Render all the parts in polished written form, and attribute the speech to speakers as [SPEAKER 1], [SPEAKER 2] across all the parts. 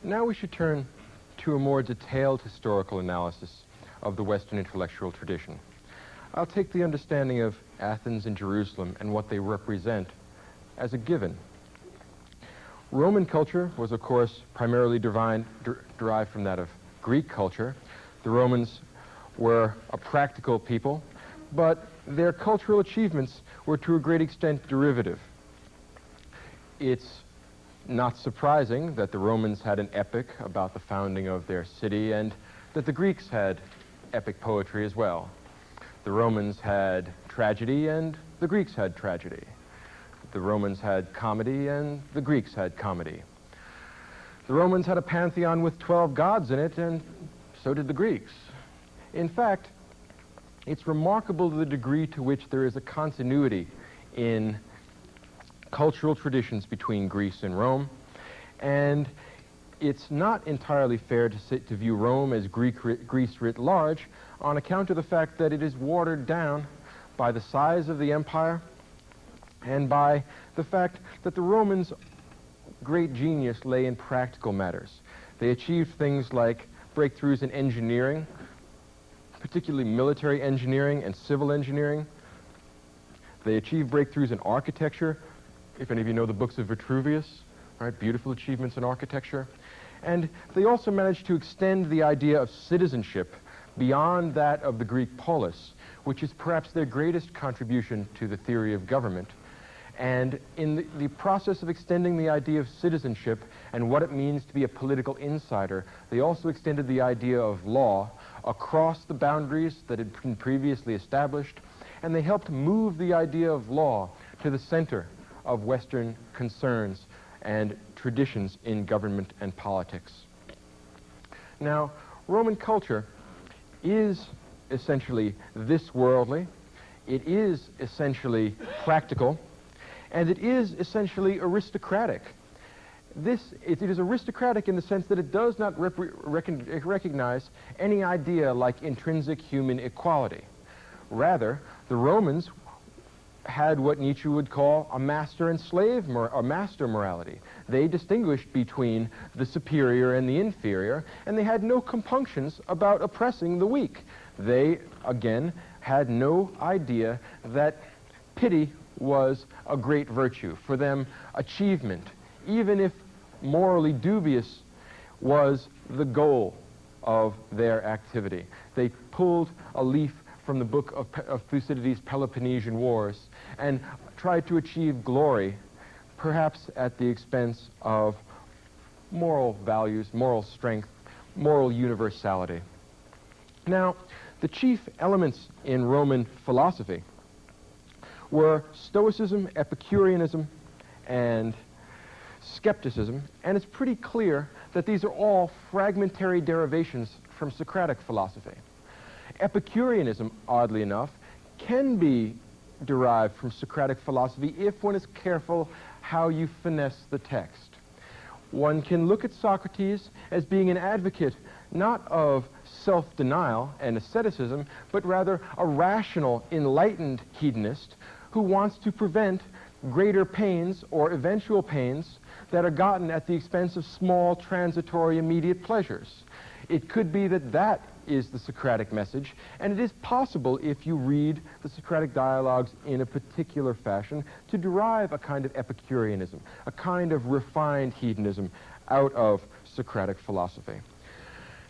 [SPEAKER 1] Now we should turn to a more detailed historical analysis of the Western intellectual tradition. I'll take the understanding of Athens and Jerusalem and what they represent as a given. Roman culture was, of course, primarily derived from that of Greek culture. The Romans were a practical people, but their cultural achievements were to a great extent derivative. It's not surprising that the Romans had an epic about the founding of their city and that the Greeks had epic poetry as well. The Romans had tragedy and the Greeks had tragedy. The Romans had comedy and the Greeks had comedy. The Romans had a pantheon with 12 gods in it, and so did the Greeks. In fact, it's remarkable the degree to which there is a continuity in cultural traditions between Greece and Rome, and it's not entirely fair to view Rome as Greece writ large on account of the fact that it is watered down by the size of the empire and by the fact that the Romans' great genius lay in practical matters. They achieved things like breakthroughs in engineering, particularly military engineering and civil engineering. They achieved breakthroughs in architecture. If any of you know the books of Vitruvius, right, beautiful achievements in architecture. And they also managed to extend the idea of citizenship beyond that of the Greek polis, which is perhaps their greatest contribution to the theory of government. And in the process of extending the idea of citizenship and what it means to be a political insider, they also extended the idea of law across the boundaries that had been previously established, and they helped move the idea of law to the center of Western concerns and traditions in government and politics. Now, Roman culture is essentially this worldly, it is essentially practical, and it is essentially aristocratic. It is aristocratic in the sense that it does not recognize any idea like intrinsic human equality. Rather, the Romans had what Nietzsche would call a master and slave, or master morality. They distinguished between the superior and the inferior, and they had no compunctions about oppressing the weak. They, again, had no idea that pity was a great virtue. For them, achievement, even if morally dubious, was the goal of their activity. They pulled a leaf from the book of Thucydides' Peloponnesian Wars and tried to achieve glory, perhaps at the expense of moral values, moral strength, moral universality. Now, the chief elements in Roman philosophy were Stoicism, Epicureanism, and skepticism, and it's pretty clear that these are all fragmentary derivations from Socratic philosophy. Epicureanism, oddly enough, can be derived from Socratic philosophy if one is careful how you finesse the text. One can look at Socrates as being an advocate not of self-denial and asceticism, but rather a rational, enlightened hedonist who wants to prevent greater pains or eventual pains that are gotten at the expense of small, transitory, immediate pleasures. It could be that that is the Socratic message, and it is possible, if you read the Socratic dialogues in a particular fashion, to derive a kind of Epicureanism, a kind of refined hedonism out of Socratic philosophy.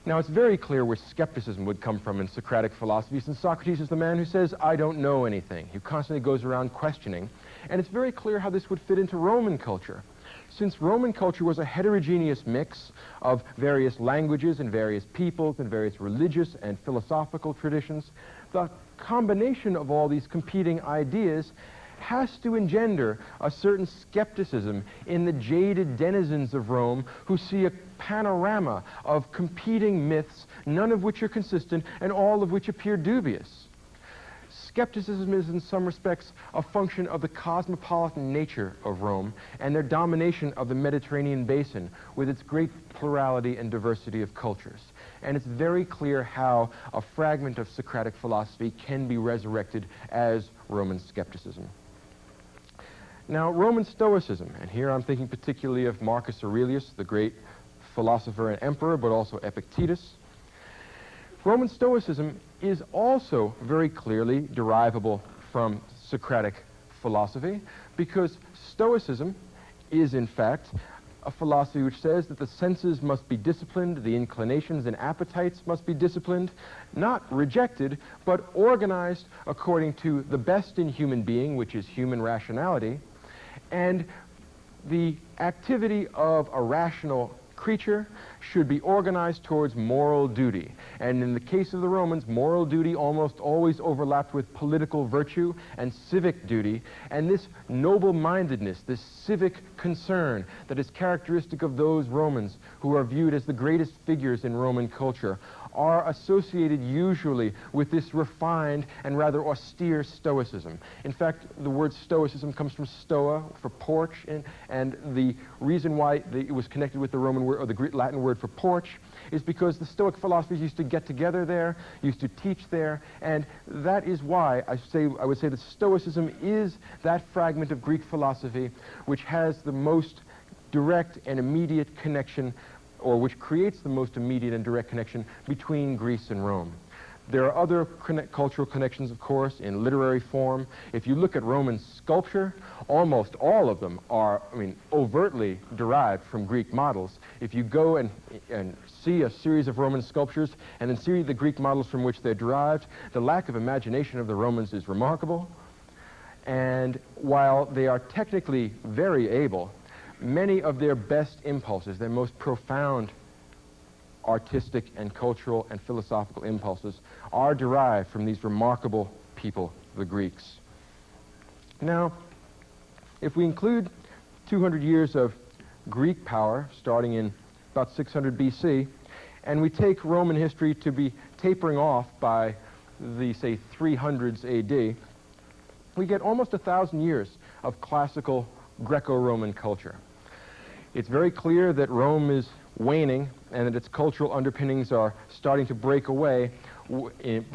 [SPEAKER 1] Now, it's very clear where skepticism would come from in Socratic philosophy, since Socrates is the man who says, I don't know anything. He constantly goes around questioning, and it's very clear how this would fit into Roman culture. Since Roman culture was a heterogeneous mix of various languages and various peoples and various religious and philosophical traditions, the combination of all these competing ideas has to engender a certain skepticism in the jaded denizens of Rome who see a panorama of competing myths, none of which are consistent and all of which appear dubious. Skepticism is in some respects a function of the cosmopolitan nature of Rome and their domination of the Mediterranean basin with its great plurality and diversity of cultures. And it's very clear how a fragment of Socratic philosophy can be resurrected as Roman skepticism. Now, Roman Stoicism, and here I'm thinking particularly of Marcus Aurelius, the great philosopher and emperor, but also Epictetus. Roman Stoicism is also very clearly derivable from Socratic philosophy, because Stoicism is, in fact, a philosophy which says that the senses must be disciplined, the inclinations and appetites must be disciplined, not rejected, but organized according to the best in human being, which is human rationality, and the activity of a rational creature should be organized towards moral duty. And in the case of the Romans, moral duty almost always overlapped with political virtue and civic duty. And this noble-mindedness, this civic concern that is characteristic of those Romans who are viewed as the greatest figures in Roman culture, are associated usually with this refined and rather austere Stoicism. In fact, the word Stoicism comes from stoa, for porch, and the reason why it was connected with the Roman word, or the Greek Latin word for porch, is because the Stoic philosophers used to get together there, used to teach there, and that is why I would say that Stoicism is that fragment of Greek philosophy which has the most direct and immediate connection, or which creates the most immediate and direct connection between Greece and Rome. There are other cultural connections, of course, in literary form. If you look at Roman sculpture, almost all of them are, overtly derived from Greek models. If you go and see a series of Roman sculptures and then see the Greek models from which they're derived, the lack of imagination of the Romans is remarkable. And while they are technically very able, many of their best impulses, their most profound artistic and cultural and philosophical impulses, are derived from these remarkable people, the Greeks. Now, if we include 200 years of Greek power, starting in about 600 BC, and we take Roman history to be tapering off by the, say, 300s AD, we get almost 1,000 years of classical Greco-Roman culture. It's very clear that Rome is waning and that its cultural underpinnings are starting to break away,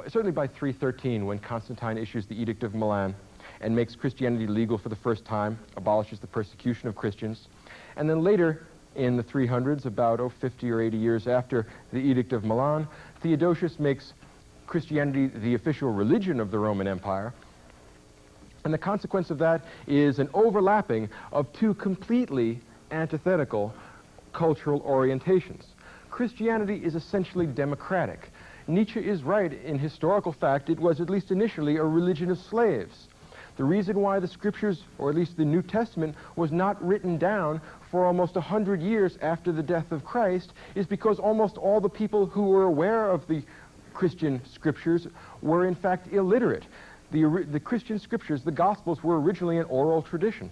[SPEAKER 1] certainly by 313, when Constantine issues the Edict of Milan and makes Christianity legal for the first time, abolishes the persecution of Christians. And then later in the 300s, about 50 or 80 years after the Edict of Milan, Theodosius makes Christianity the official religion of the Roman Empire. And the consequence of that is an overlapping of two completely antithetical cultural orientations. Christianity is essentially democratic. Nietzsche is right. In historical fact, it was at least initially a religion of slaves. The reason why the scriptures, or at least the New Testament, was not written down for almost 100 years after the death of Christ is because almost all the people who were aware of the Christian scriptures were in fact illiterate. The Christian scriptures, the Gospels, were originally an oral tradition.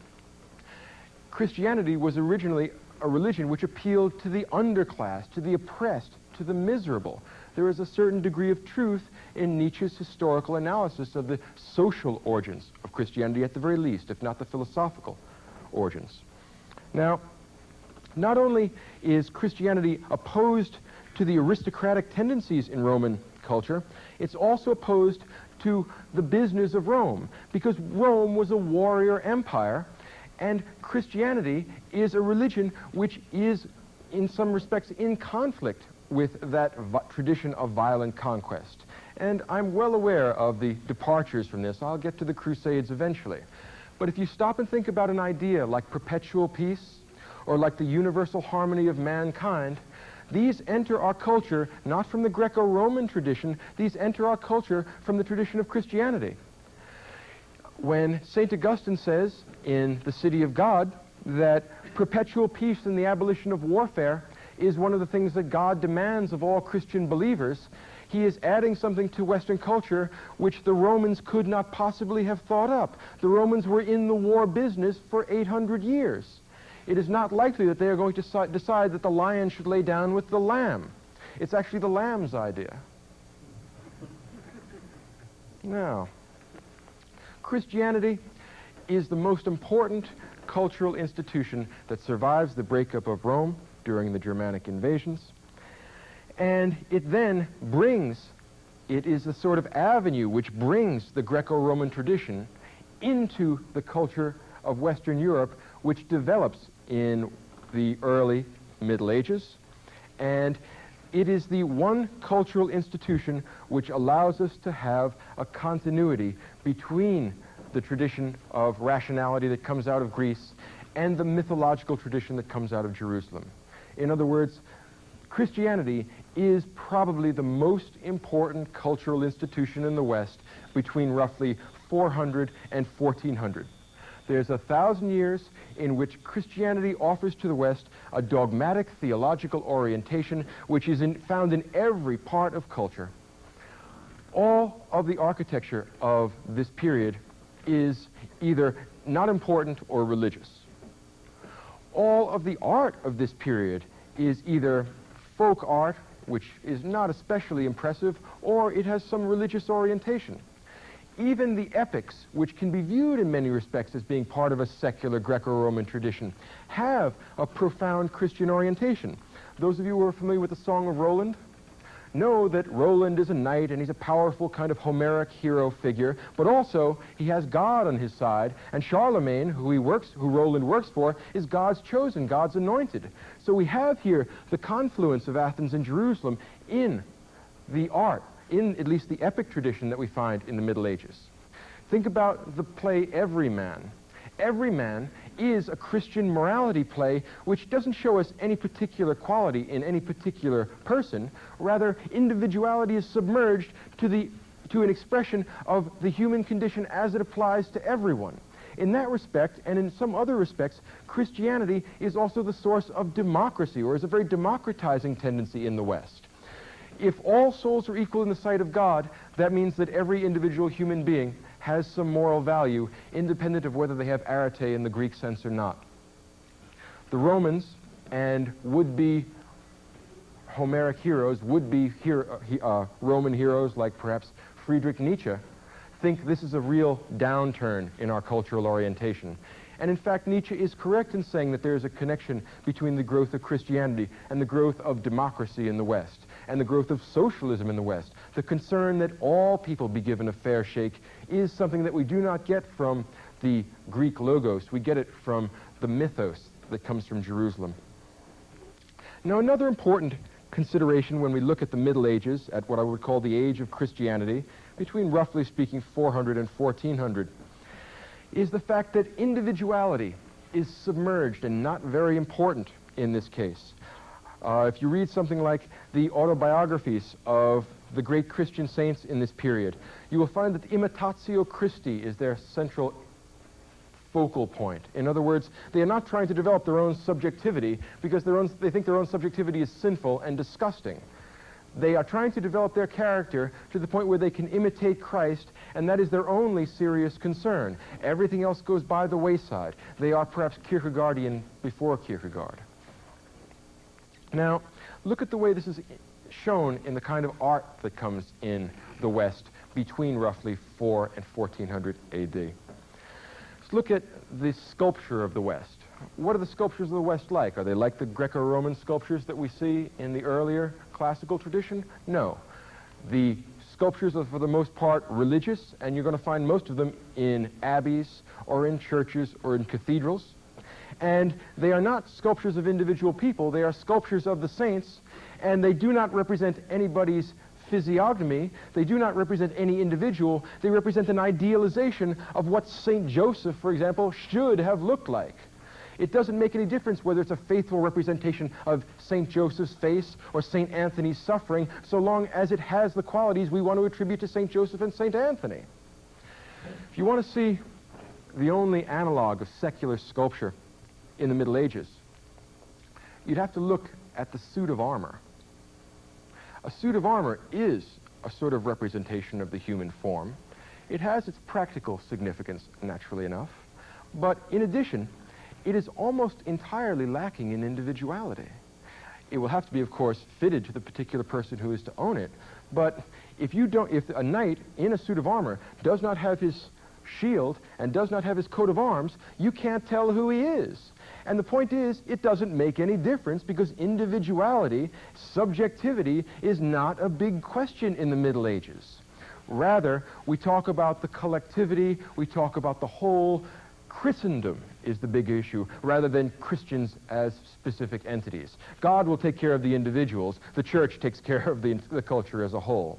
[SPEAKER 1] Christianity was originally a religion which appealed to the underclass, to the oppressed, to the miserable. There is a certain degree of truth in Nietzsche's historical analysis of the social origins of Christianity, at the very least, if not the philosophical origins. Now, not only is Christianity opposed to the aristocratic tendencies in Roman culture, it's also opposed to the business of Rome, because Rome was a warrior empire, and Christianity is a religion which is, in some respects, in conflict with that tradition of violent conquest. And I'm well aware of the departures from this. I'll get to the Crusades eventually. But if you stop and think about an idea like perpetual peace, or like the universal harmony of mankind, these enter our culture not from the Greco-Roman tradition, these enter our culture from the tradition of Christianity. When St. Augustine says in The City of God that perpetual peace and the abolition of warfare is one of the things that God demands of all Christian believers, he is adding something to Western culture which the Romans could not possibly have thought up. The Romans were in the war business for 800 years. It is not likely that they are going to decide that the lion should lay down with the lamb. It's actually the lamb's idea. Now, Christianity is the most important cultural institution that survives the breakup of Rome during the Germanic invasions. And it then it is a sort of avenue which brings the Greco-Roman tradition into the culture of Western Europe, which develops in the early Middle Ages, And it is the one cultural institution which allows us to have a continuity between the tradition of rationality that comes out of Greece and the mythological tradition that comes out of Jerusalem. In other words, Christianity is probably the most important cultural institution in the West between roughly 400 and 1400. There's 1,000 years in which Christianity offers to the West a dogmatic theological orientation which is found in every part of culture. All of the architecture of this period is either not important or religious. All of the art of this period is either folk art, which is not especially impressive, or it has some religious orientation. Even the epics, which can be viewed in many respects as being part of a secular Greco-Roman tradition, have a profound Christian orientation. Those of you who are familiar with the Song of Roland know that Roland is a knight and he's a powerful kind of Homeric hero figure, but also he has God on his side, and Charlemagne, who Roland works for, is God's chosen, God's anointed. So we have here the confluence of Athens and Jerusalem in the art, in at least the epic tradition that we find in the Middle Ages. Think about the play Everyman. Everyman is a Christian morality play which doesn't show us any particular quality in any particular person. Rather, individuality is submerged to an expression of the human condition as it applies to everyone. In that respect, and in some other respects, Christianity is also the source of democracy, or is a very democratizing tendency in the West. If all souls are equal in the sight of God, that means that every individual human being has some moral value, independent of whether they have arete in the Greek sense or not. The Romans and would-be Homeric heroes, would-be Roman heroes like perhaps Friedrich Nietzsche, think this is a real downturn in our cultural orientation. And in fact, Nietzsche is correct in saying that there is a connection between the growth of Christianity and the growth of democracy in the West, and the growth of socialism in the West. The concern that all people be given a fair shake is something that we do not get from the Greek logos. We get it from the mythos that comes from Jerusalem. Now, another important consideration when we look at the Middle Ages, at what I would call the age of Christianity, between roughly speaking 400 and 1400, is the fact that individuality is submerged and not very important in this case. If you read something like the autobiographies of the great Christian saints in this period, you will find that the imitatio Christi is their central focal point. In other words, they are not trying to develop their own subjectivity because they think their own subjectivity is sinful and disgusting. They are trying to develop their character to the point where they can imitate Christ, and that is their only serious concern. Everything else goes by the wayside. They are perhaps Kierkegaardian before Kierkegaard. Now, look at the way this is shown in the kind of art that comes in the West between roughly 4 and 1400 AD. Let's look at the sculpture of the West. What are the sculptures of the West like? Are they like the Greco-Roman sculptures that we see in the earlier classical tradition? No. The sculptures are, for the most part, religious, and you're going to find most of them in abbeys or in churches or in cathedrals. And they are not sculptures of individual people. They are sculptures of the saints, and they do not represent anybody's physiognomy. They do not represent any individual. They represent an idealization of what St. Joseph, for example, should have looked like. It doesn't make any difference whether it's a faithful representation of St. Joseph's face or St. Anthony's suffering, so long as it has the qualities we want to attribute to St. Joseph and St. Anthony. If you want to see the only analog of secular sculpture in the Middle Ages, you'd have to look at the suit of armor. A suit of armor is a sort of representation of the human form. It has its practical significance, naturally enough, but in addition, it is almost entirely lacking in individuality. It will have to be, of course, fitted to the particular person who is to own it, but if a knight in a suit of armor does not have his shield and does not have his coat of arms, you can't tell who he is. And the point is, it doesn't make any difference because individuality, subjectivity, is not a big question in the Middle Ages. Rather, we talk about the collectivity, we talk about the whole Christendom is the big issue, rather than Christians as specific entities. God will take care of the individuals. The church takes care of the culture as a whole.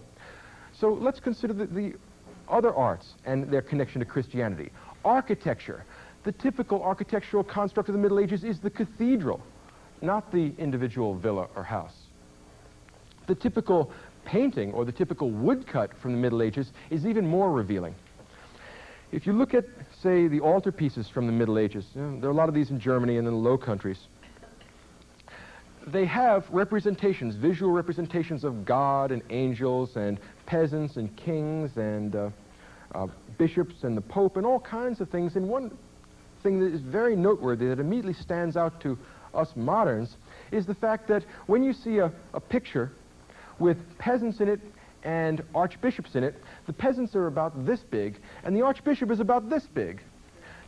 [SPEAKER 1] So let's consider the other arts and their connection to Christianity. Architecture. The typical architectural construct of the Middle Ages is the cathedral, not the individual villa or house. The typical painting or the typical woodcut from the Middle Ages is even more revealing. If you look at, say, the altarpieces from the Middle Ages, there are a lot of these in Germany and in the Low Countries, they have representations, visual representations of God and angels and peasants and kings and bishops and the Pope and all kinds of things. And one thing that is very noteworthy that immediately stands out to us moderns is the fact that when you see a picture with peasants in it and archbishops in it, the peasants are about this big and the archbishop is about this big.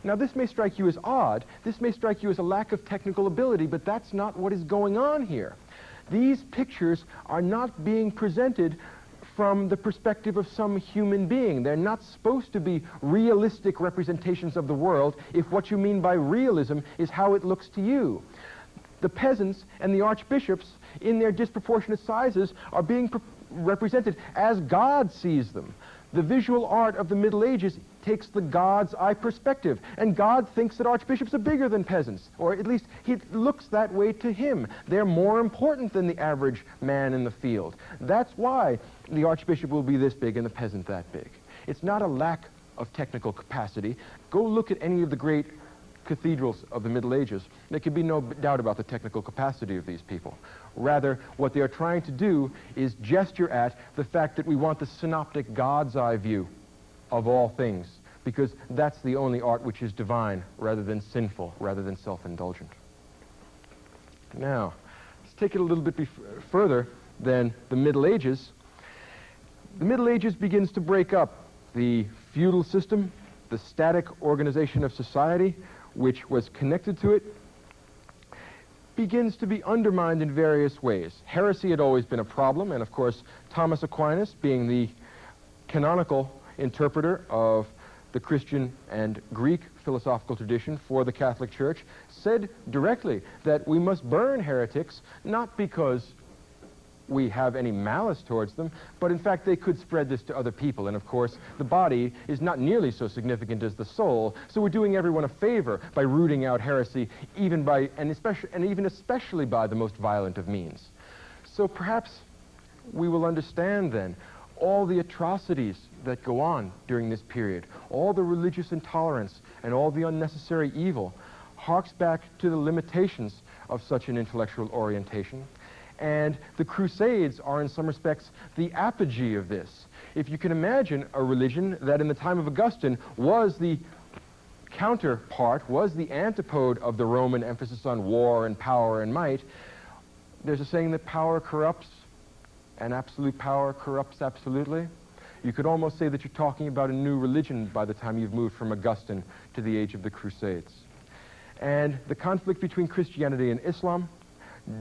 [SPEAKER 1] Now this may strike you as odd, this may strike you as a lack of technical ability, but that's not what is going on here. These pictures are not being presented from the perspective of some human being. They're not supposed to be realistic representations of the world if what you mean by realism is how it looks to you. The peasants and the archbishops, in their disproportionate sizes, are being represented as God sees them. The visual art of the Middle Ages takes the God's eye perspective, and God thinks that archbishops are bigger than peasants, or at least he looks that way to him. They're more important than the average man in the field. That's why the archbishop will be this big and the peasant that big. It's not a lack of technical capacity. Go look at any of the great cathedrals of the Middle Ages. There can be no doubt about the technical capacity of these people. Rather, what they are trying to do is gesture at the fact that we want the synoptic God's eye view of all things, because that's the only art which is divine, rather than sinful, rather than self-indulgent. Now, let's take it a little bit further than the Middle Ages. The Middle Ages begins to break up the feudal system, the static organization of society, which was connected to it, begins to be undermined in various ways. Heresy had always been a problem, and of course Thomas Aquinas, being the canonical interpreter of the Christian and Greek philosophical tradition for the Catholic Church, said directly that we must burn heretics, not because we have any malice towards them, but in fact they could spread this to other people. And of course the body is not nearly so significant as the soul, so we're doing everyone a favor by rooting out heresy, even especially by the most violent of means. So perhaps we will understand then all the atrocities that go on during this period, all the religious intolerance and all the unnecessary evil harks back to the limitations of such an intellectual orientation. And the Crusades are in some respects the apogee of this. If you can imagine a religion that in the time of Augustine was the counterpart, was the antipode of the Roman emphasis on war and power and might, there's a saying that power corrupts and absolute power corrupts absolutely. You could almost say that you're talking about a new religion by the time you've moved from Augustine to the age of the Crusades. And the conflict between Christianity and Islam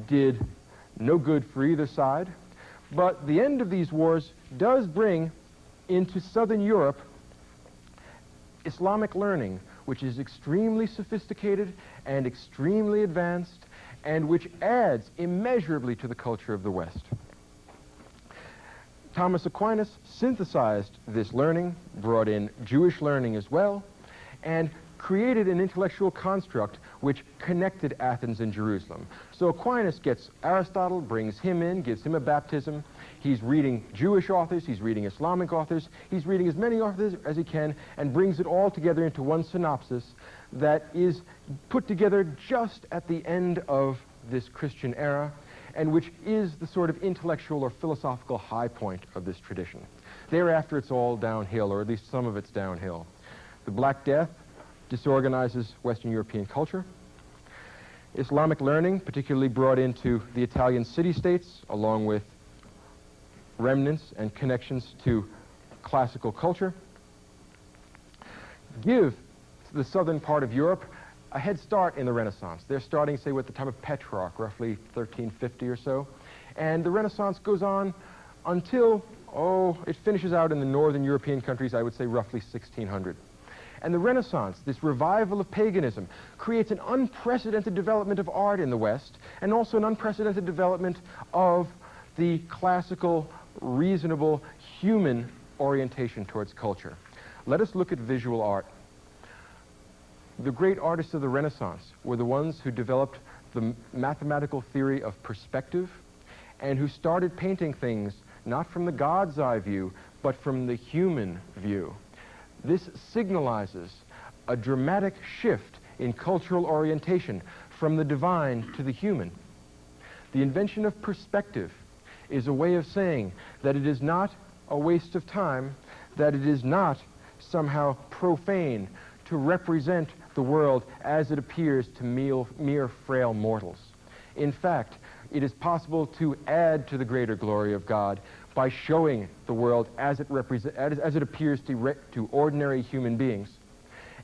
[SPEAKER 1] did no good for either side, but the end of these wars does bring into southern Europe Islamic learning, which is extremely sophisticated and extremely advanced, and which adds immeasurably to the culture of the West. Thomas Aquinas synthesized this learning, brought in Jewish learning as well, and created an intellectual construct which connected Athens and Jerusalem. So Aquinas gets Aristotle, brings him in, gives him a baptism. He's reading Jewish authors, he's reading Islamic authors, he's reading as many authors as he can, and brings it all together into one synopsis that is put together just at the end of this Christian era, and which is the sort of intellectual or philosophical high point of this tradition. Thereafter it's all downhill, or at least some of it's downhill. The Black Death disorganizes Western European culture. Islamic learning, particularly brought into the Italian city-states, along with remnants and connections to classical culture, give the southern part of Europe a head start in the Renaissance. They're starting, say, with the time of Petrarch, roughly 1350 or so, and the Renaissance goes on until, it finishes out in the northern European countries, I would say roughly 1600. And the Renaissance, this revival of paganism, creates an unprecedented development of art in the West, and also an unprecedented development of the classical, reasonable, human orientation towards culture. Let us look at visual art. The great artists of the Renaissance were the ones who developed the mathematical theory of perspective and who started painting things not from the God's eye view, but from the human view. This signalizes a dramatic shift in cultural orientation from the divine to the human. The invention of perspective is a way of saying that it is not a waste of time, that it is not somehow profane to represent the world as it appears to mere frail mortals. In fact, it is possible to add to the greater glory of God by showing the world as it appears to ordinary human beings.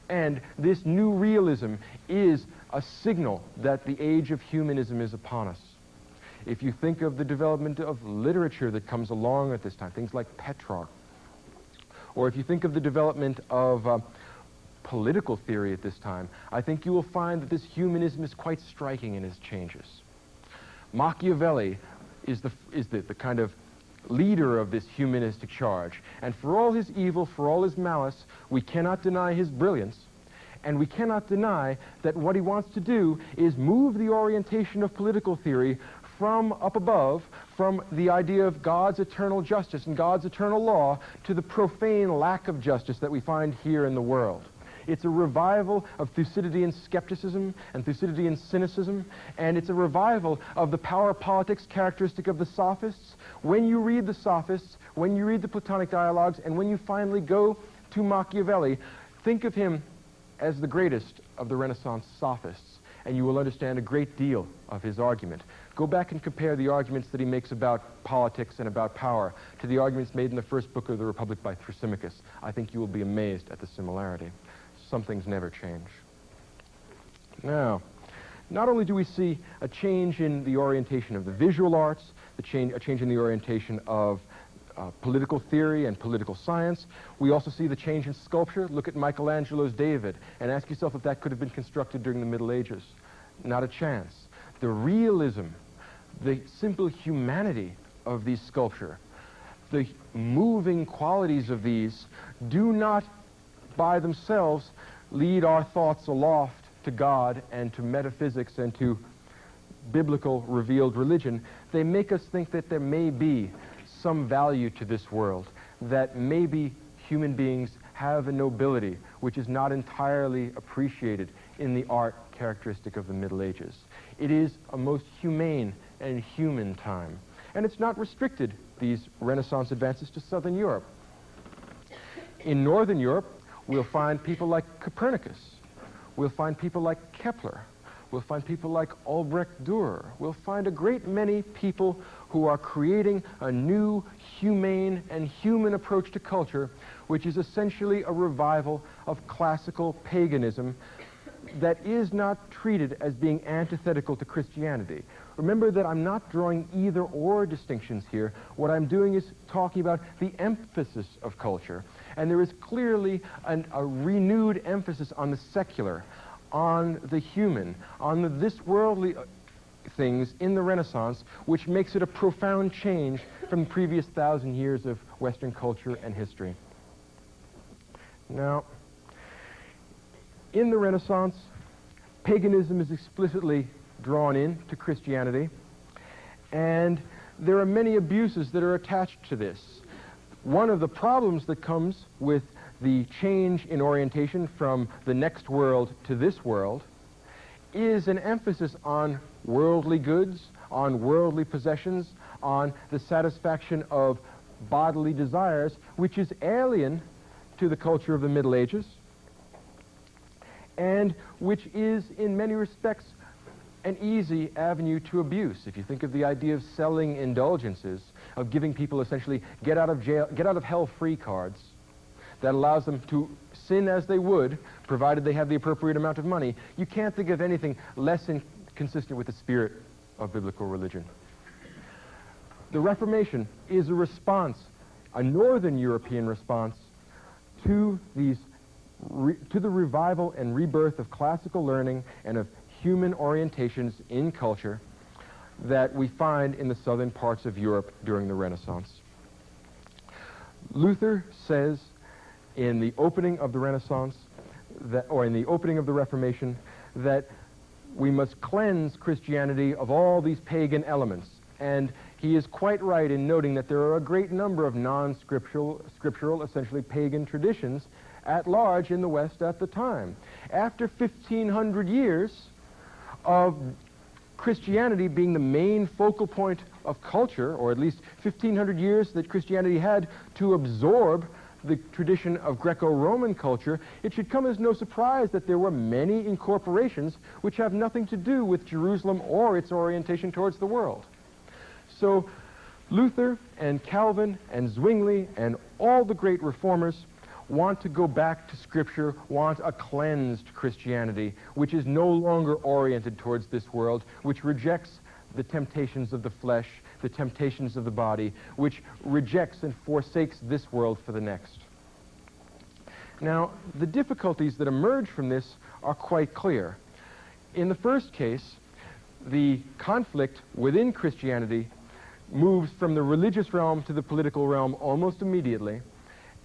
[SPEAKER 1] And this new realism is a signal that the age of humanism is upon us. If you think of the development of literature that comes along at this time, things like Petrarch, or if you think of the development of political theory at this time, I think you will find that this humanism is quite striking in its changes. Machiavelli is the kind of leader of this humanistic charge, and for all his evil, for all his malice, we cannot deny his brilliance, and we cannot deny that what he wants to do is move the orientation of political theory from up above, from the idea of God's eternal justice and God's eternal law, to the profane lack of justice that we find here in the world. It's a revival of Thucydidean skepticism and Thucydidean cynicism, and it's a revival of the power politics characteristic of the Sophists. When you read the Sophists, when you read the Platonic dialogues, and when you finally go to Machiavelli, think of him as the greatest of the Renaissance Sophists, and you will understand a great deal of his argument. Go back and compare the arguments that he makes about politics and about power to the arguments made in the first book of the Republic by Thrasymachus. I think you will be amazed at the similarity. Some things never change. Now, not only do we see a change in the orientation of the visual arts, a change in the orientation of political theory and political science, we also see the change in sculpture. Look at Michelangelo's David and ask yourself if that could have been constructed during the Middle Ages. Not a chance. The realism, the simple humanity of these sculpture, the moving qualities of these do not by themselves lead our thoughts aloft to God and to metaphysics and to biblical revealed religion. They make us think that there may be some value to this world, that maybe human beings have a nobility which is not entirely appreciated in the art characteristic of the Middle Ages. It is a most humane and human time. And it's not restricted, these Renaissance advances, to Southern Europe. In Northern Europe, we'll find people like Copernicus. We'll find people like Kepler. We'll find people like Albrecht Dürer. We'll find a great many people who are creating a new humane and human approach to culture, which is essentially a revival of classical paganism that is not treated as being antithetical to Christianity. Remember that I'm not drawing either-or distinctions here. What I'm doing is talking about the emphasis of culture. And there is clearly a renewed emphasis on the secular, on the human, on this worldly things in the Renaissance, which makes it a profound change from the previous 1,000 years of Western culture and history. Now, in the Renaissance, paganism is explicitly drawn in to Christianity, and there are many abuses that are attached to this. One of the problems that comes with the change in orientation from the next world to this world is an emphasis on worldly goods, on worldly possessions, on the satisfaction of bodily desires, which is alien to the culture of the Middle Ages, and which is, in many respects, an easy avenue to abuse. If you think of the idea of selling indulgences, of giving people essentially get out of hell free cards, that allows them to sin as they would, provided they have the appropriate amount of money, you can't think of anything less consistent with the spirit of biblical religion. The Reformation is a response, a Northern European response, to these to the revival and rebirth of classical learning and of human orientations in culture that we find in the southern parts of Europe during the Renaissance. Luther says in the opening of the Renaissance, or in the opening of the Reformation, that we must cleanse Christianity of all these pagan elements. And he is quite right in noting that there are a great number of non-scriptural, essentially pagan traditions at large in the West at the time. After 1,500 years of Christianity being the main focal point of culture, or at least 1,500 years that Christianity had to absorb the tradition of Greco-Roman culture, it should come as no surprise that there were many incorporations which have nothing to do with Jerusalem or its orientation towards the world. So Luther and Calvin and Zwingli and all the great reformers want to go back to Scripture, want a cleansed Christianity, which is no longer oriented towards this world, which rejects the temptations of the flesh, the temptations of the body, which rejects and forsakes this world for the next. Now, the difficulties that emerge from this are quite clear. In the first case, the conflict within Christianity moves from the religious realm to the political realm almost immediately.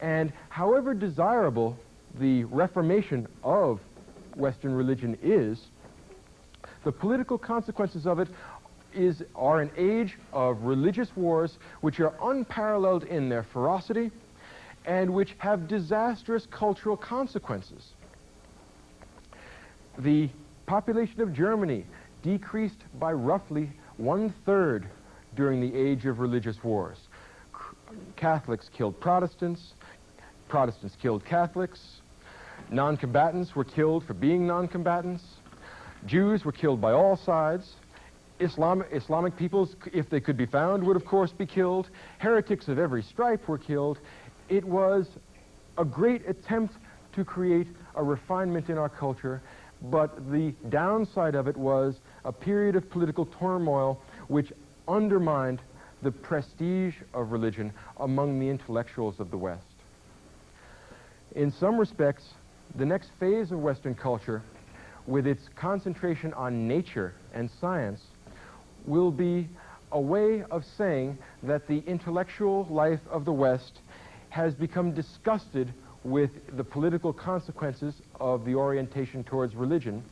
[SPEAKER 1] And however desirable the reformation of Western religion is, the political consequences of it are an age of religious wars which are unparalleled in their ferocity and which have disastrous cultural consequences. The population of Germany decreased by roughly 1/3 during the age of religious wars. Catholics killed Protestants, Protestants killed Catholics, non-combatants were killed for being non-combatants, Jews were killed by all sides, Islamic peoples, if they could be found, would of course be killed, heretics of every stripe were killed. It was a great attempt to create a refinement in our culture, but the downside of it was a period of political turmoil which undermined the prestige of religion among the intellectuals of the West. In some respects, the next phase of Western culture, with its concentration on nature and science, will be a way of saying that the intellectual life of the West has become disgusted with the political consequences of the orientation towards religion,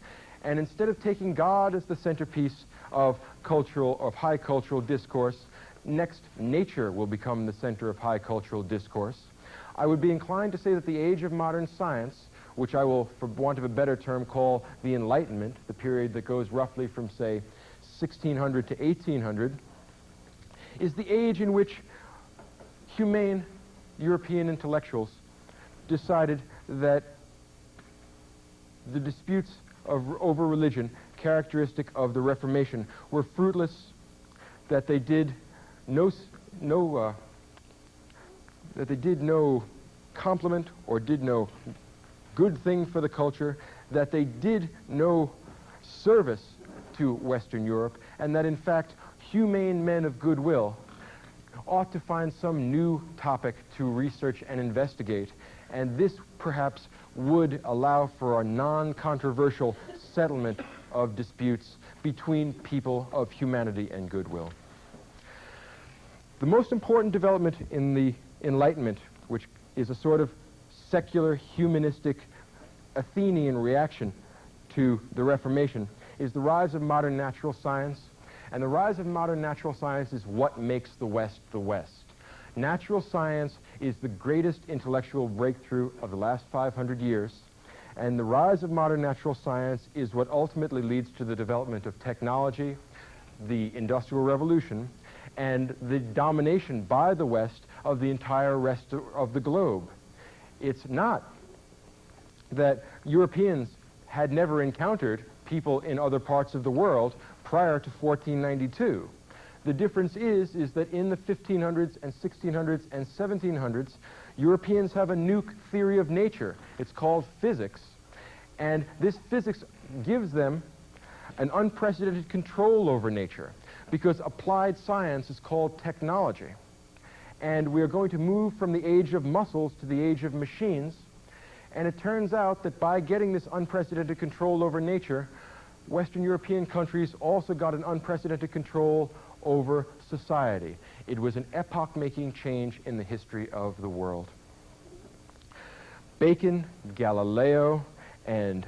[SPEAKER 1] and instead of taking God as the centerpiece of high cultural discourse, next nature will become the center of high cultural discourse. I would be inclined to say that the age of modern science, which I will, for want of a better term, call the Enlightenment, the period that goes roughly from, say, 1600 to 1800, is the age in which humane European intellectuals decided that the disputes over religion, characteristic of the Reformation, were fruitless, that they did no compliment or did no good thing for the culture, that they did no service to Western Europe, and that in fact humane men of goodwill ought to find some new topic to research and investigate, and this perhaps would allow for a non-controversial settlement of disputes between people of humanity and goodwill. The most important development in the Enlightenment, which is a sort of secular, humanistic, Athenian reaction to the Reformation, is the rise of modern natural science. And the rise of modern natural science is what makes the West the West. Natural science is the greatest intellectual breakthrough of the last 500 years, and the rise of modern natural science is what ultimately leads to the development of technology, the Industrial Revolution, and the domination by the West of the entire rest of the globe. It's not that Europeans had never encountered people in other parts of the world prior to 1492. The difference is that in the 1500s and 1600s and 1700s, Europeans have a new theory of nature. It's called physics. And this physics gives them an unprecedented control over nature, because applied science is called technology. And we are going to move from the age of muscles to the age of machines. And it turns out that by getting this unprecedented control over nature, Western European countries also got an unprecedented control over society. It was an epoch-making change in the history of the world. Bacon, Galileo, and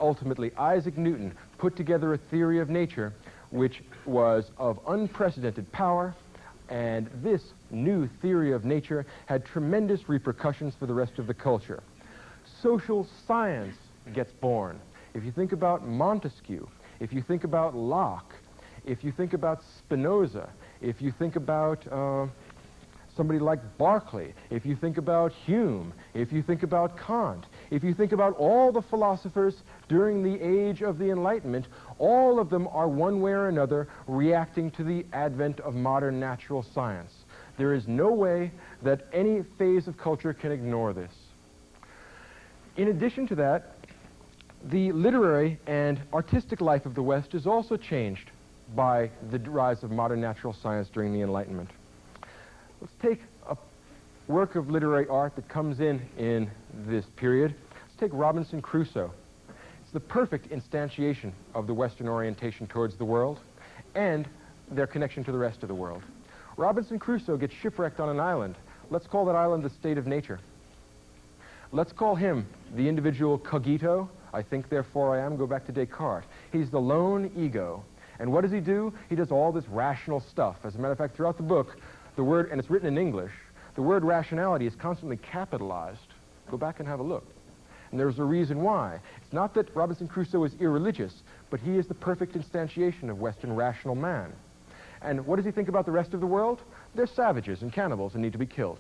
[SPEAKER 1] ultimately Isaac Newton put together a theory of nature which was of unprecedented power, and this new theory of nature had tremendous repercussions for the rest of the culture. Social science gets born. If you think about Montesquieu, if you think about Locke, if you think about Spinoza, if you think about somebody like Berkeley, if you think about Hume, if you think about Kant, if you think about all the philosophers during the age of the Enlightenment, all of them are one way or another reacting to the advent of modern natural science. There is no way that any phase of culture can ignore this. In addition to that, the literary and artistic life of the West is also changed by the rise of modern natural science during the Enlightenment. Let's take a work of literary art that comes in this period. Let's take Robinson Crusoe. It's the perfect instantiation of the Western orientation towards the world and their connection to the rest of the world. Robinson Crusoe gets shipwrecked on an island. Let's call that island the state of nature. Let's call him the individual cogito. I think, therefore I am. Go back to Descartes. He's the lone ego. And what does he do? He does all this rational stuff. As a matter of fact, throughout the book, the word, and it's written in English, the word rationality is constantly capitalized. Go back and have a look. And there's a reason why. It's not that Robinson Crusoe is irreligious, but he is the perfect instantiation of Western rational man. And what does he think about the rest of the world? They're savages and cannibals and need to be killed.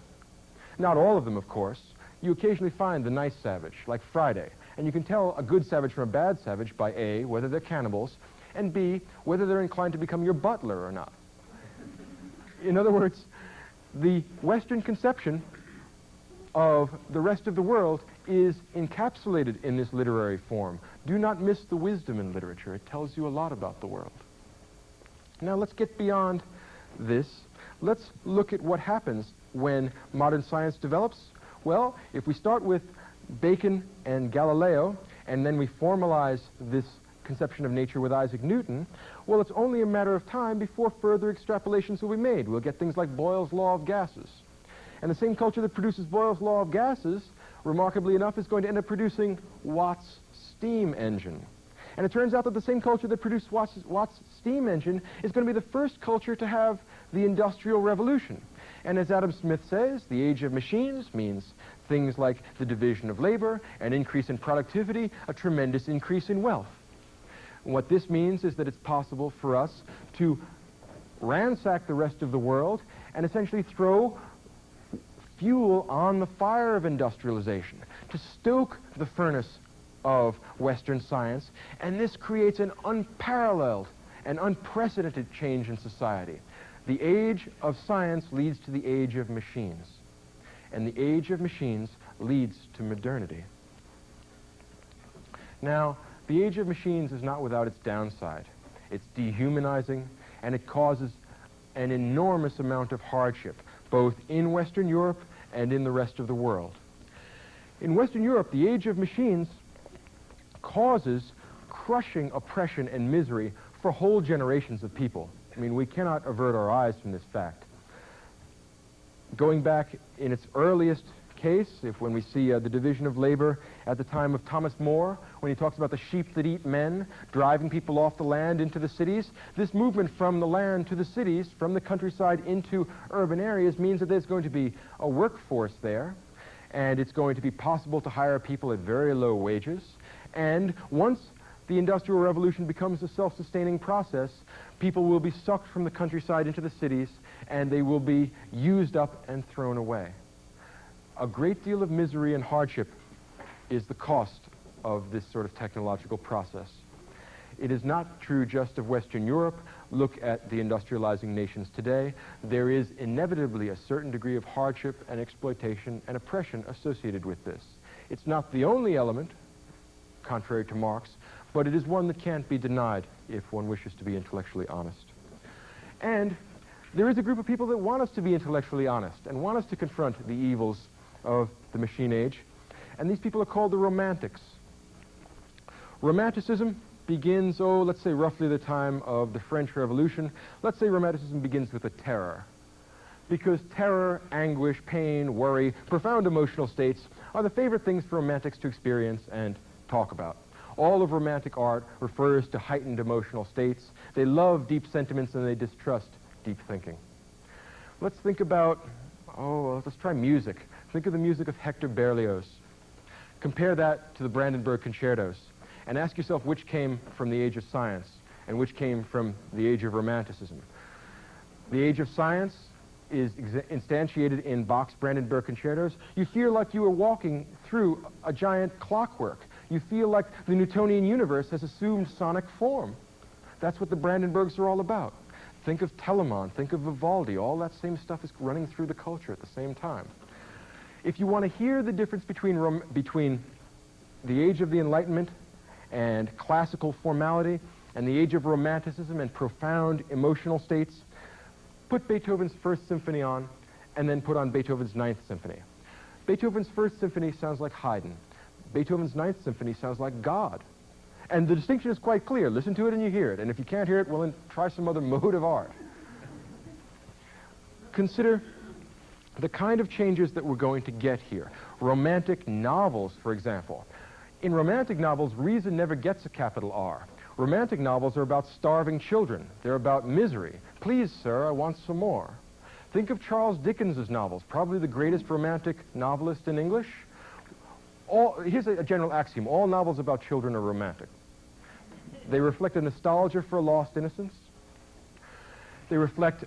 [SPEAKER 1] Not all of them, of course. You occasionally find the nice savage, like Friday. And you can tell a good savage from a bad savage by A, whether they're cannibals, and B, whether they're inclined to become your butler or not. In other words, the Western conception of the rest of the world is encapsulated in this literary form. Do not miss the wisdom in literature. It tells you a lot about the world. Now let's get beyond this. Let's look at what happens when modern science develops. Well, if we start with Bacon and Galileo, and then we formalize this conception of nature with Isaac Newton, well, it's only a matter of time before further extrapolations will be made. We'll get things like Boyle's law of gases. And the same culture that produces Boyle's law of gases, remarkably enough, is going to end up producing Watt's steam engine. And it turns out that the same culture that produced Watt's steam engine is going to be the first culture to have the Industrial Revolution. And as Adam Smith says, the age of machines means things like the division of labor, an increase in productivity, a tremendous increase in wealth. And what this means is that it's possible for us to ransack the rest of the world and essentially throw fuel on the fire of industrialization, to stoke the furnace of Western science, and this creates an unparalleled and unprecedented change in society. The age of science leads to the age of machines, and the age of machines leads to modernity. Now, the age of machines is not without its downside. It's dehumanizing, and it causes an enormous amount of hardship, both in Western Europe and in the rest of the world. In Western Europe, the age of machines causes crushing oppression and misery for whole generations of people. I mean, we cannot avert our eyes from this fact. Going back in its earliest case, when we see the division of labor at the time of Thomas More, when he talks about the sheep that eat men, driving people off the land into the cities, this movement from the land to the cities, from the countryside into urban areas, means that there's going to be a workforce there, and it's going to be possible to hire people at very low wages. And once the Industrial Revolution becomes a self-sustaining process, people will be sucked from the countryside into the cities, and they will be used up and thrown away. A great deal of misery and hardship is the cost of this sort of technological process. It is not true just of Western Europe. Look at the industrializing nations today. There is inevitably a certain degree of hardship and exploitation and oppression associated with this. It's not the only element, contrary to Marx, but it is one that can't be denied if one wishes to be intellectually honest. And there is a group of people that want us to be intellectually honest and want us to confront the evils of the machine age. And these people are called the Romantics. Romanticism begins, let's say roughly the time of the French Revolution. Let's say Romanticism begins with a terror. Because terror, anguish, pain, worry, profound emotional states are the favorite things for romantics to experience and talk about. All of Romantic art refers to heightened emotional states. They love deep sentiments and they distrust deep thinking. Let's think about, let's try music. Think of the music of Hector Berlioz. Compare that to the Brandenburg Concertos and ask yourself which came from the age of science and which came from the age of Romanticism. The age of science is instantiated in Bach's Brandenburg Concertos. You feel like you are walking through a giant clockwork. You feel like the Newtonian universe has assumed sonic form. That's what the Brandenburgs are all about. Think of Telemann, think of Vivaldi. All that same stuff is running through the culture at the same time. If you want to hear the difference between the age of the Enlightenment and classical formality and the age of Romanticism and profound emotional states, put Beethoven's First Symphony on, and then put on Beethoven's Ninth Symphony. Beethoven's First Symphony sounds like Haydn. Beethoven's Ninth Symphony sounds like God. And the distinction is quite clear. Listen to it and you hear it. And if you can't hear it, well, then try some other mode of art. Consider the kind of changes that we're going to get here. Romantic novels, for example. In romantic novels, reason never gets a capital R. Romantic novels are about starving children. They're about misery. Please, sir, I want some more. Think of Charles Dickens's novels, probably the greatest romantic novelist in English. Here's a general axiom. All novels about children are romantic. They reflect a nostalgia for a lost innocence. They reflect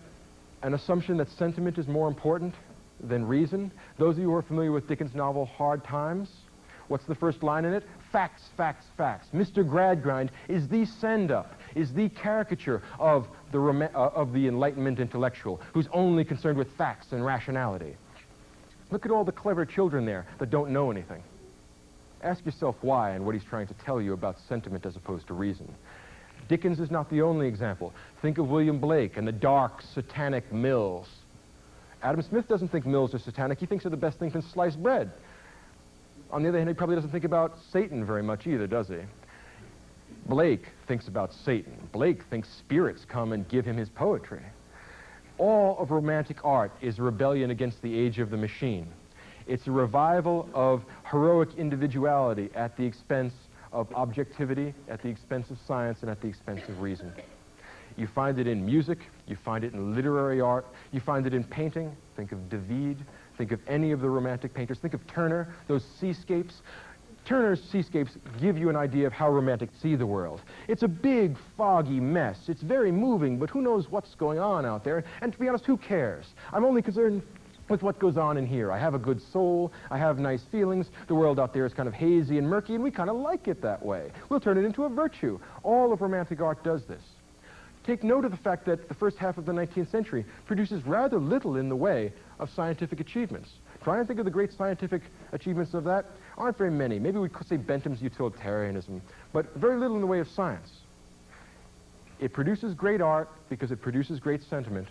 [SPEAKER 1] an assumption that sentiment is more important than reason. Those of you who are familiar with Dickens' novel Hard Times, what's the first line in it? Facts, facts, facts. Mr. Gradgrind is the send-up, is the caricature of the Enlightenment intellectual who's only concerned with facts and rationality. Look at all the clever children there that don't know anything. Ask yourself why and what he's trying to tell you about sentiment as opposed to reason. Dickens is not the only example. Think of William Blake and the dark, satanic Mills. Adam Smith doesn't think Mills are satanic. He thinks they're the best thing since sliced bread. On the other hand, he probably doesn't think about Satan very much either, does he? Blake thinks about Satan. Blake thinks spirits come and give him his poetry. All of romantic art is a rebellion against the age of the machine. It's a revival of heroic individuality at the expense of objectivity, at the expense of science, and at the expense of reason. You find it in music, you find it in literary art, you find it in painting. Think of David, think of any of the romantic painters, think of Turner, those seascapes. Turner's seascapes give you an idea of how romantics see the world. It's a big, foggy mess. It's very moving, but who knows what's going on out there? And to be honest, who cares? I'm only concerned with what goes on in here. I have a good soul, I have nice feelings, the world out there is kind of hazy and murky, and we kind of like it that way. We'll turn it into a virtue. All of romantic art does this. Take note of the fact that the first half of the 19th century produces rather little in the way of scientific achievements. Try and think of the great scientific achievements of that. Aren't very many. Maybe we could say Bentham's utilitarianism, but very little in the way of science. It produces great art because it produces great sentiment.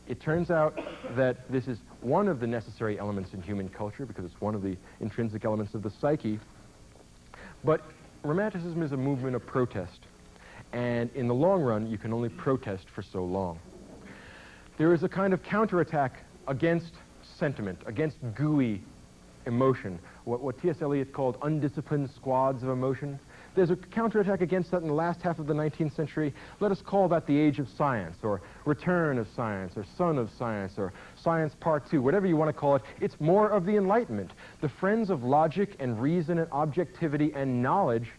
[SPEAKER 1] It turns out that this is one of the necessary elements in human culture because it's one of the intrinsic elements of the psyche. But Romanticism is a movement of protest. And in the long run, you can only protest for so long. There is a kind of counterattack against sentiment, against gooey emotion, what T.S. Eliot called undisciplined squads of emotion. There's a counterattack against that in the last half of the 19th century. Let us call that the age of science, or return of science, or son of science, or science part 2, whatever you want to call it. It's more of the Enlightenment. The friends of logic and reason and objectivity and knowledge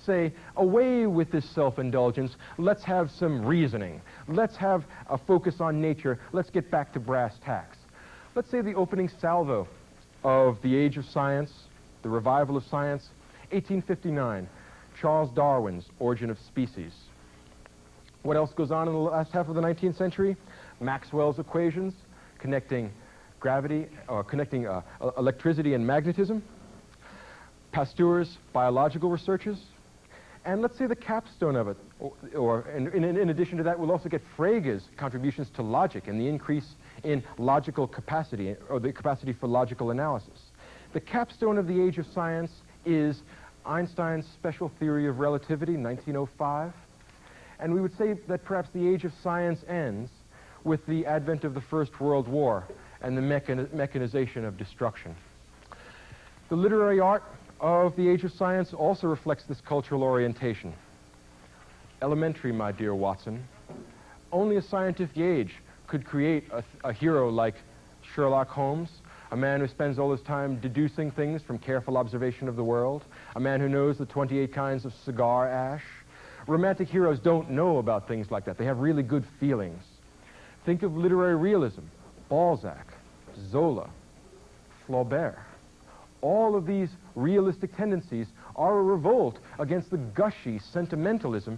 [SPEAKER 1] say, away with this self-indulgence, let's have some reasoning. Let's have a focus on nature. Let's get back to brass tacks. Let's say the opening salvo of the age of science, the revival of science, 1859, Charles Darwin's Origin of Species. What else goes on in the last half of the 19th century? Maxwell's equations, connecting gravity, or connecting electricity and magnetism. Pasteur's biological researches. And let's say the capstone of it, or in addition to that, we'll also get Frege's contributions to logic and the increase in logical capacity, or the capacity for logical analysis. The capstone of the age of science is Einstein's special theory of relativity, 1905. And we would say that perhaps the age of science ends with the advent of the First World War and the mechanization of destruction. The literary art of the age of science also reflects this cultural orientation. Elementary, my dear Watson. Only a scientific age could create a hero like Sherlock Holmes, a man who spends all his time deducing things from careful observation of the world, a man who knows the 28 kinds of cigar ash. Romantic heroes don't know about things like that. They have really good feelings. Think of literary realism, Balzac, Zola, Flaubert. All of these realistic tendencies are a revolt against the gushy sentimentalism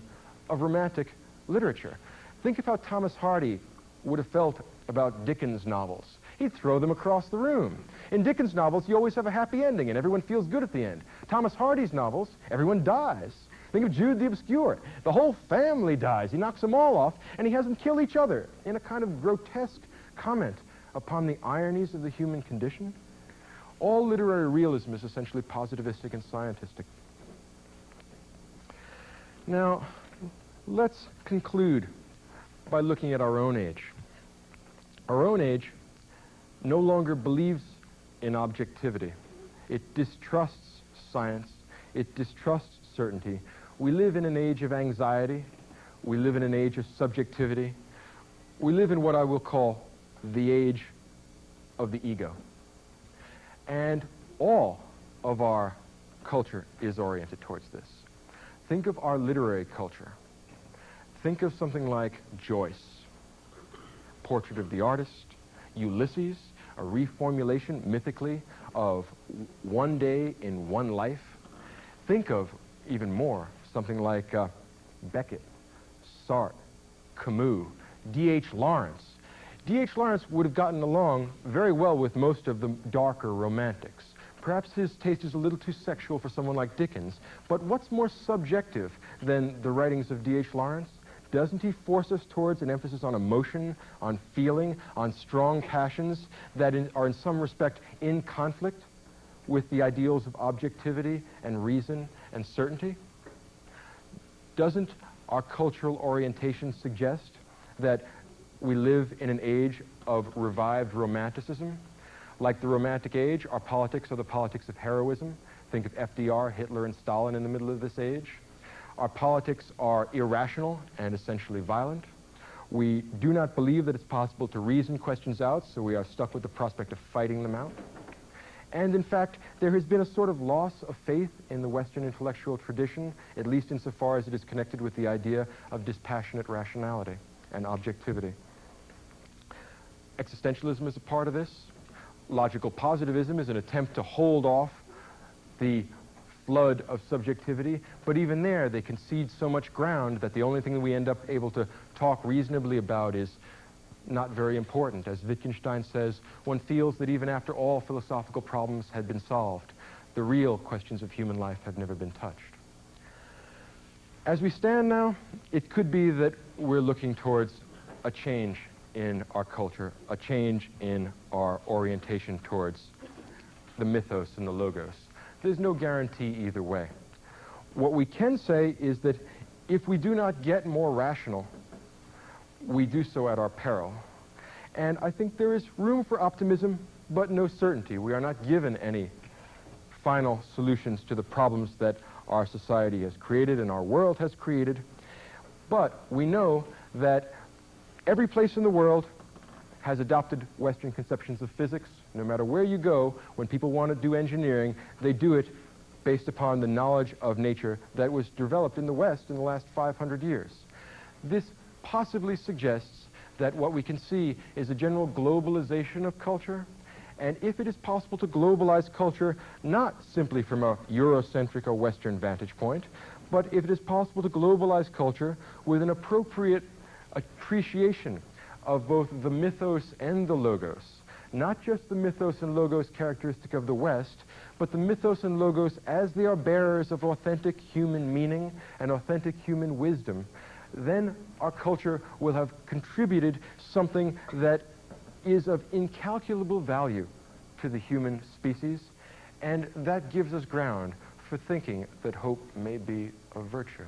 [SPEAKER 1] of romantic literature. Think of how Thomas Hardy would have felt about Dickens' novels. He'd throw them across the room. In Dickens' novels, you always have a happy ending and everyone feels good at the end. Thomas Hardy's novels, everyone dies. Think of Jude the Obscure. The whole family dies. He knocks them all off and he has them kill each other in a kind of grotesque comment upon the ironies of the human condition. All literary realism is essentially positivistic and scientistic. Now, let's conclude by looking at our own age. Our own age no longer believes in objectivity. It distrusts science. It distrusts certainty. We live in an age of anxiety. We live in an age of subjectivity. We live in what I will call the age of the ego. And all of our culture is oriented towards this. Think of our literary culture. Think of something like Joyce, Portrait of the Artist, Ulysses, a reformulation mythically of one day in one life. Think of, even more, something like Beckett, Sartre, Camus, D.H. Lawrence. D.H. Lawrence would have gotten along very well with most of the darker romantics. Perhaps his taste is a little too sexual for someone like Dickens, but what's more subjective than the writings of D.H. Lawrence? Doesn't he force us towards an emphasis on emotion, on feeling, on strong passions that are in some respect in conflict with the ideals of objectivity and reason and certainty? Doesn't our cultural orientation suggest that we live in an age of revived romanticism? Like the Romantic Age, our politics are the politics of heroism. Think of FDR, Hitler, and Stalin in the middle of this age. Our politics are irrational and essentially violent. We do not believe that it's possible to reason questions out, so we are stuck with the prospect of fighting them out. And in fact, there has been a sort of loss of faith in the Western intellectual tradition, at least insofar as it is connected with the idea of dispassionate rationality and objectivity. Existentialism is a part of this. Logical positivism is an attempt to hold off the flood of subjectivity, but even there they concede so much ground that the only thing that we end up able to talk reasonably about is not very important. As Wittgenstein says, one feels that even after all philosophical problems had been solved, the real questions of human life have never been touched. As we stand now, it could be that we're looking towards a change in our culture, a change in our orientation towards the mythos and the logos. There's no guarantee either way. What we can say is that if we do not get more rational, we do so at our peril. And I think there is room for optimism, but no certainty. We are not given any final solutions to the problems that our society has created and our world has created. But we know that every place in the world has adopted Western conceptions of physics. No matter where you go, when people want to do engineering, they do it based upon the knowledge of nature that was developed in the West in the last 500 years. This possibly suggests that what we can see is a general globalization of culture, and if it is possible to globalize culture not simply from a Eurocentric or Western vantage point, but if it is possible to globalize culture with an appropriate appreciation of both the mythos and the logos, not just the mythos and logos characteristic of the West, but the mythos and logos as they are bearers of authentic human meaning and authentic human wisdom, then our culture will have contributed something that is of incalculable value to the human species And that gives us ground for thinking that hope may be a virtue.